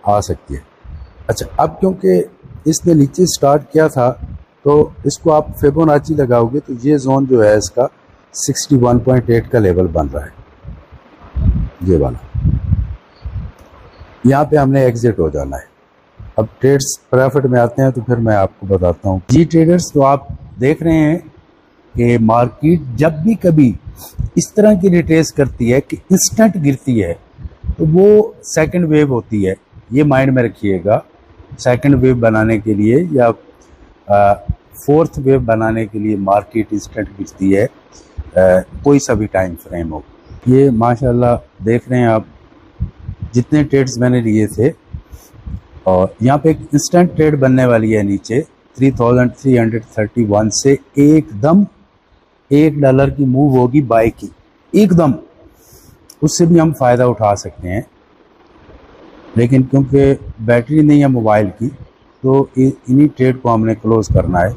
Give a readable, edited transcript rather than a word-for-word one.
आ सकती है। अच्छा, अब क्योंकि इसने नीचे स्टार्ट किया था तो इसको आप फिबोनाची लगाओगे तो ये जोन जो है इसका 61.8 का लेवल बन रहा है, ये वाला। यहाँ पे हमने एग्जिट हो जाना है। अब ट्रेड्स प्रॉफिट में आते हैं तो फिर मैं आपको बताता हूँ। जी ट्रेडर्स, तो आप देख रहे हैं कि मार्केट जब भी कभी इस तरह की रिट्रेस करती है कि इंस्टेंट गिरती है तो वो सेकंड वेव होती है, ये माइंड में रखिएगा। सेकंड वेव बनाने के लिए या फोर्थ वेव बनाने के लिए मार्केट इंस्टेंट गिरती है, कोई सा भी टाइम फ्रेम हो। ये माशाल्लाह देख रहे हैं आप, जितने ट्रेड्स मैंने लिए थे, और यहाँ पे एक इंस्टेंट ट्रेड बनने वाली है नीचे 3331 से एकदम $1 की मूव होगी बाय की, एकदम। उससे भी हम फ़ायदा उठा सकते हैं, लेकिन क्योंकि बैटरी नहीं है मोबाइल की तो इन्हीं ट्रेड को हमने क्लोज करना है।